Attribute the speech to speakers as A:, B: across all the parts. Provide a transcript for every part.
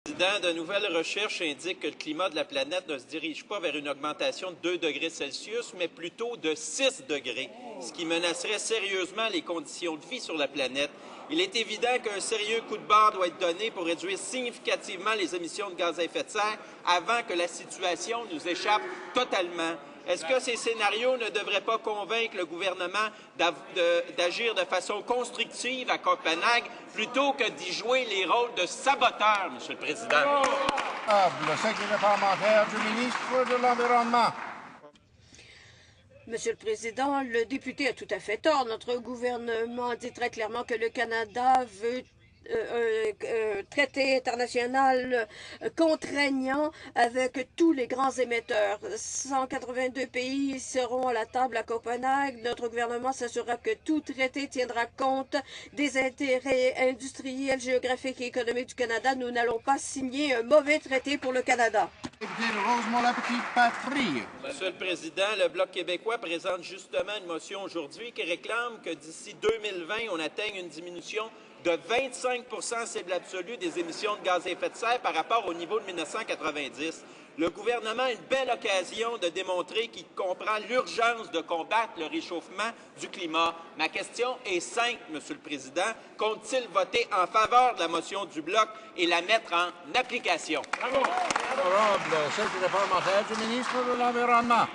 A: De nouvelles recherches indiquent que le climat de la planète ne se dirige pas vers une augmentation de 2 degrés Celsius, mais plutôt de 6 degrés, ce qui menacerait sérieusement les conditions de vie sur la planète. Il est évident qu'un sérieux coup de barre doit être donné pour réduire significativement les émissions de gaz à effet de serre avant que la situation nous échappe totalement. Est-ce que ces scénarios ne devraient pas convaincre le gouvernement d'agir de façon constructive à Copenhague plutôt que d'y jouer les rôles de saboteur, M. le Président?
B: Le secrétaire parlementaire du ministre de l'Environnement.
C: Monsieur le Président, le député a tout à fait tort. Notre gouvernement dit très clairement que le Canada veut un traité international contraignant avec tous les grands émetteurs. 182 pays seront à la table à Copenhague. Notre gouvernement s'assurera que tout traité tiendra compte des intérêts industriels, géographiques et économiques du Canada. Nous n'allons pas signer un mauvais traité pour le Canada.
A: Monsieur le Président, le Bloc québécois présente justement une motion aujourd'hui qui réclame que d'ici 2020, on atteigne une diminution de 25 cible absolue des émissions de gaz à effet de serre par rapport au niveau de 1990. Le gouvernement a une belle occasion de démontrer qu'il comprend l'urgence de combattre le réchauffement du climat. Ma question est simple, Monsieur le Président. Compte-t-il voter en faveur de la motion du Bloc et la mettre en application?
B: Honorable secrétaire parlementaire du ministre de l'Environnement.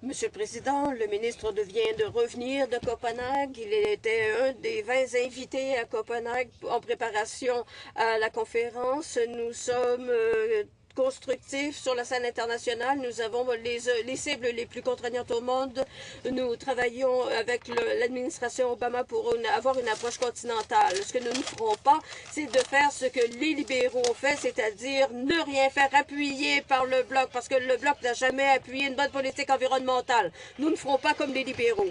C: Monsieur le Président, le ministre vient de revenir de Copenhague. Il était un des 20 invités à Copenhague en préparation à la conférence. Nous sommes constructifs sur la scène internationale. Nous avons les cibles les plus contraignantes au monde. Nous travaillons avec l'administration Obama pour avoir une approche continentale. Ce que nous ne ferons pas, c'est de faire ce que les libéraux ont fait, c'est-à-dire ne rien faire appuyer par le Bloc, parce que le Bloc n'a jamais appuyé une bonne politique environnementale. Nous ne ferons pas comme les libéraux.